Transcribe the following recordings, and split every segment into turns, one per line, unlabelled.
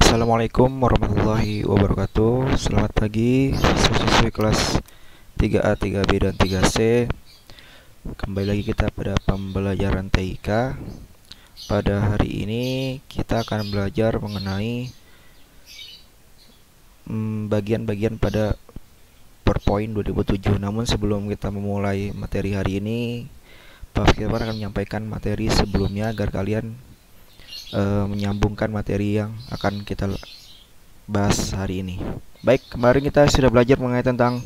Assalamualaikum warahmatullahi wabarakatuh. Selamat pagi siswa-siswi kelas 3A, 3B, dan 3C. Kembali lagi kita pada pembelajaran TIK. Pada hari ini kita akan belajar mengenai bagian-bagian pada PowerPoint 2007. Namun sebelum kita memulai materi hari ini, Pak Firman akan menyampaikan materi sebelumnya agar kalian menyambungkan materi yang akan kita bahas hari ini. Baik, kemarin kita sudah belajar mengenai tentang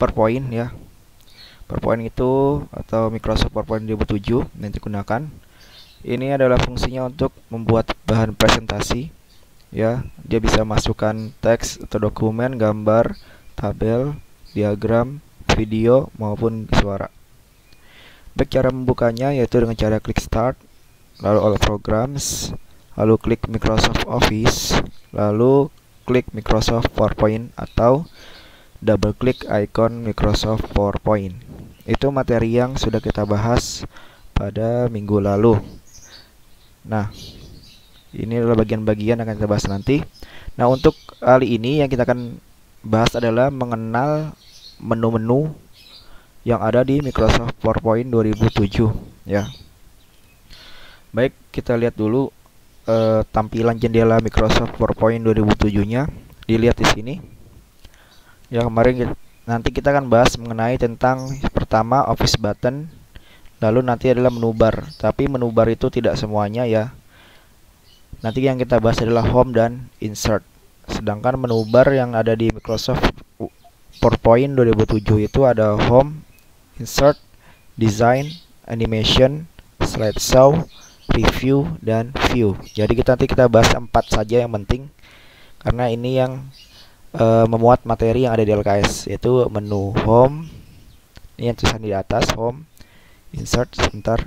PowerPoint ya. PowerPoint itu atau Microsoft PowerPoint 2007 yang digunakan. Ini adalah fungsinya untuk membuat bahan presentasi ya. Dia bisa masukkan teks atau dokumen, gambar, tabel, diagram, video maupun suara. Baik, cara membukanya yaitu dengan cara klik start, lalu all programs, lalu klik Microsoft Office, lalu klik Microsoft PowerPoint atau double klik icon Microsoft PowerPoint. Itu materi yang sudah kita bahas pada minggu lalu. Nah, ini adalah bagian-bagian yang akan kita bahas nanti. Nah, untuk kali ini yang kita akan bahas adalah mengenal menu-menu yang ada di Microsoft PowerPoint 2007 ya. Baik, kita lihat dulu tampilan jendela Microsoft PowerPoint 2007-nya. Dilihat di sini. Ya, kemarin nanti kita akan bahas mengenai tentang pertama Office button, lalu nanti adalah menu bar. Tapi menu bar itu tidak semuanya ya. Nanti yang kita bahas adalah Home dan Insert. Sedangkan menu bar yang ada di Microsoft PowerPoint 2007 itu ada Home, Insert, Design, Animation, Slideshow, Review, dan View. Jadi nanti kita bahas 4 saja yang penting, karena ini yang memuat materi yang ada di LKS, yaitu menu Home. Ini yang tulisan di atas, Home, Insert, sebentar.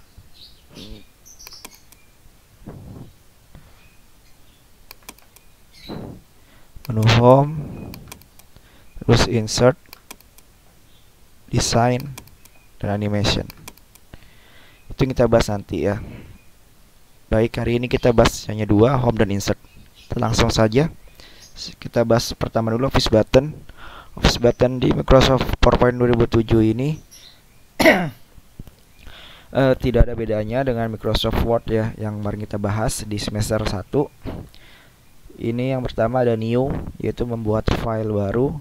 Menu Home, terus Insert, Design, dan Animation. Itu yang kita bahas nanti ya. Baik, hari ini kita bahas hanya 2, Home dan Insert. Kita langsung saja. Kita bahas pertama dulu Office button. Office button di Microsoft PowerPoint 2007 ini tidak ada bedanya dengan Microsoft Word ya, yang kemarin kita bahas di semester 1. Ini yang pertama ada New, yaitu membuat file baru.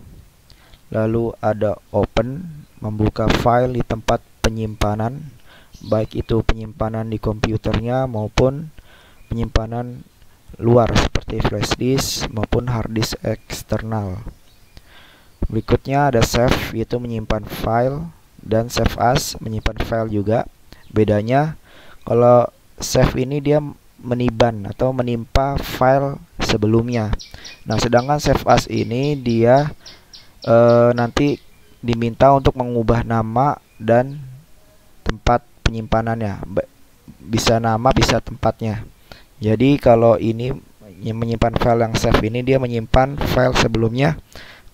Lalu ada Open, membuka file di tempat penyimpanan, baik itu penyimpanan di komputernya maupun penyimpanan luar seperti flash disk maupun hard disk eksternal. Berikutnya ada Save, yaitu menyimpan file, dan Save As, menyimpan file juga. Bedanya kalau Save ini dia meniban atau menimpa file sebelumnya. Nah, sedangkan Save As ini dia nanti diminta untuk mengubah nama dan tempat penyimpanannya, bisa nama bisa tempatnya. Jadi kalau ini menyimpan file yang save ini dia menyimpan file sebelumnya.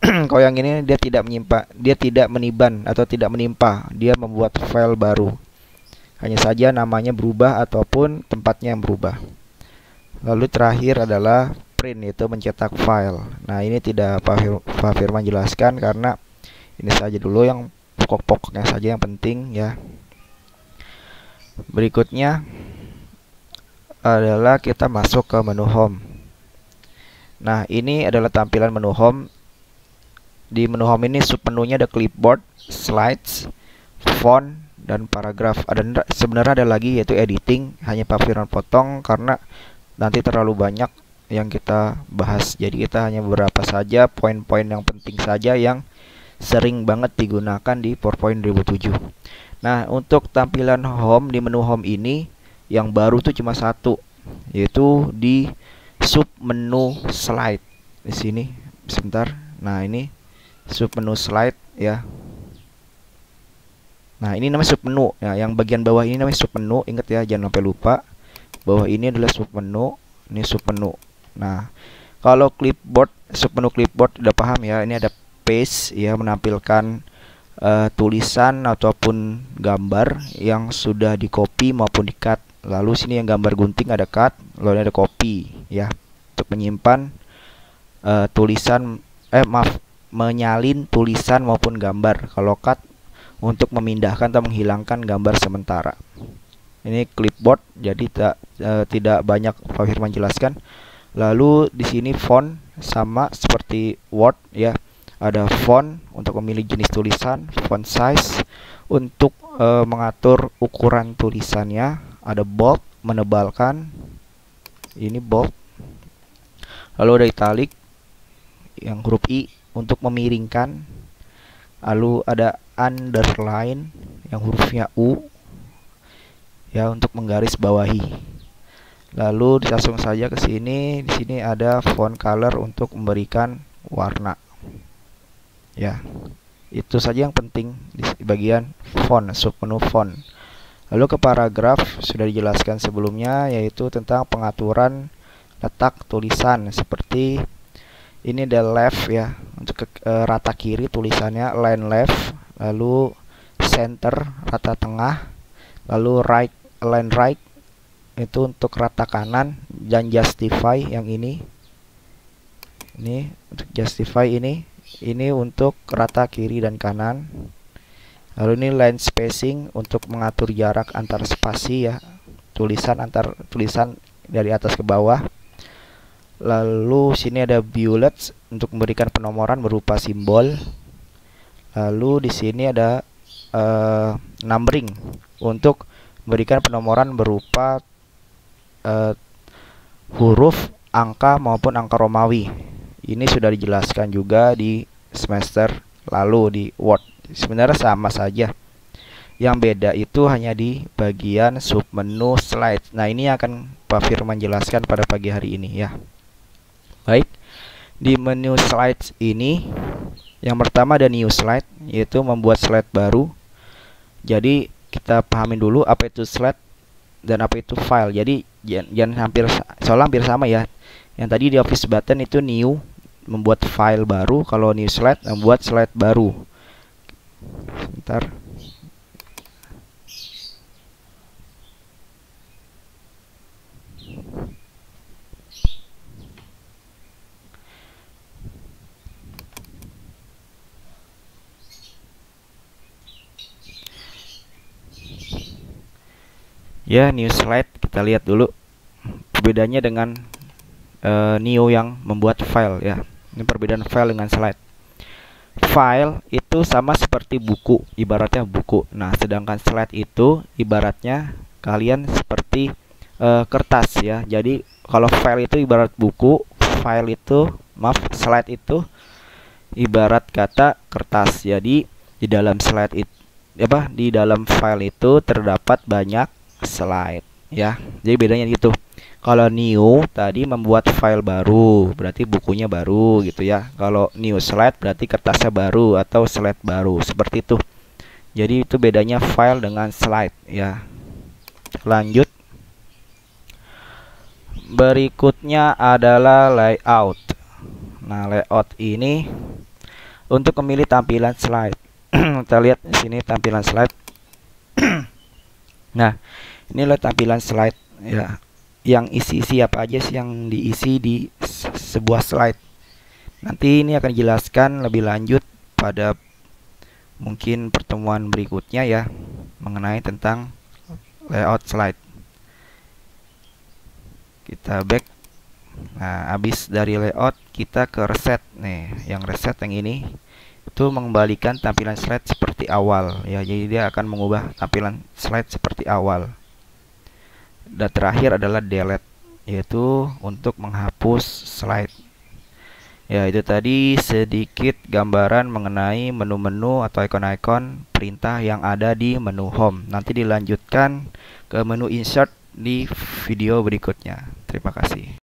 Kalau yang ini dia tidak menyimpan, dia tidak meniban atau tidak menimpa, dia membuat file baru. Hanya saja namanya berubah ataupun tempatnya yang berubah. Lalu terakhir adalah print, yaitu mencetak file. Nah, ini tidak Pak Firman jelaskan karena ini saja dulu yang pokok-pokoknya saja yang penting ya. Berikutnya adalah kita masuk ke menu Home. Nah, ini adalah tampilan menu Home. Di menu Home ini submenunya ada Clipboard, Slides, Font, dan Paragraph. Sebenarnya ada lagi yaitu Editing, hanya Pak Firman potong karena nanti terlalu banyak yang kita bahas. Jadi kita hanya beberapa saja poin-poin yang penting saja yang sering banget digunakan di PowerPoint 2007. Nah, untuk tampilan Home di menu Home ini yang baru tuh cuma satu, yaitu di sub menu Slide. Di sini, sebentar. Nah, ini sub menu Slide ya. Nah, ini namanya sub menu ya, yang bagian bawah ini namanya sub menu. Ingat ya, jangan sampai lupa. Bawah ini adalah sub menu, ini sub menu. Nah, kalau clipboard, sub menu clipboard udah paham ya. Ini ada paste ya, menampilkan tulisan ataupun gambar yang sudah di copy maupun di cut. Lalu sini yang gambar gunting ada cut, lalu ada copy ya, untuk menyimpan menyalin tulisan maupun gambar. Kalau cut untuk memindahkan atau menghilangkan gambar sementara. Ini clipboard, jadi tidak banyak Pak Firman jelaskan. Lalu di sini font sama seperti Word ya. Ada font untuk memilih jenis tulisan, font size untuk mengatur ukuran tulisannya, ada bold menebalkan. Ini bold. Lalu ada italic yang huruf I untuk memiringkan. Lalu ada underline yang hurufnya U ya untuk menggaris bawahi. Lalu langsung saja ke sini. Di sini ada font color untuk memberikan warna. Ya, itu saja yang penting di bagian font, submenu font. Lalu ke paragraf sudah dijelaskan sebelumnya, yaitu tentang pengaturan letak tulisan. Seperti ini ada left ya, untuk rata kiri tulisannya line left, lalu center rata tengah, lalu right line right itu untuk rata kanan, dan justify yang ini untuk justify ini untuk rata kiri dan kanan. Lalu ini line spacing untuk mengatur jarak antar spasi ya, antar tulisan dari atas ke bawah. Lalu sini ada bullets untuk memberikan penomoran berupa simbol. Lalu di sini ada numbering untuk memberikan penomoran berupa huruf, angka maupun angka Romawi. Ini sudah dijelaskan juga di semester lalu di Word. Sebenarnya sama saja. Yang beda itu hanya di bagian submenu slide. Nah, ini akan Pak Firman jelaskan pada pagi hari ini ya. Baik. Di menu slides ini yang pertama ada new slide, yaitu membuat slide baru. Jadi kita pahami dulu apa itu slide dan apa itu file. Jadi jangan hampir sama ya. Yang tadi di office button itu new, membuat file baru. Kalau new slide, membuat slide baru. Sebentar. Ya, new slide kita lihat dulu perbedaannya dengan new yang membuat file ya. Ini perbedaan file dengan slide. File itu sama seperti buku, ibaratnya buku. Nah, sedangkan slide itu ibaratnya kalian seperti kertas ya. Jadi kalau file itu ibarat buku, slide itu ibarat kata kertas. Jadi di dalam slide itu di dalam file itu terdapat banyak slide ya. Jadi bedanya gitu. Kalau new tadi membuat file baru, berarti bukunya baru gitu ya. Kalau new slide berarti kertasnya baru atau slide baru, seperti itu. Jadi itu bedanya file dengan slide ya. Lanjut. Berikutnya adalah layout. Nah, layout ini untuk memilih tampilan slide. Kita lihat di sini tampilan slide. Nah, inilah tampilan slide ya. Yang isi apa aja sih yang diisi di sebuah slide. Nanti ini akan dijelaskan lebih lanjut pada mungkin pertemuan berikutnya ya, mengenai tentang layout slide. Kita back. Nah, habis dari layout kita ke reset nih. Yang reset yang ini itu mengembalikan tampilan slide seperti awal ya. Jadi dia akan mengubah tampilan slide seperti awal. Dan terakhir adalah delete, yaitu untuk menghapus slide. Ya, itu tadi sedikit gambaran mengenai menu-menu atau ikon-ikon perintah yang ada di menu home. Nanti dilanjutkan ke menu insert di video berikutnya. Terima kasih.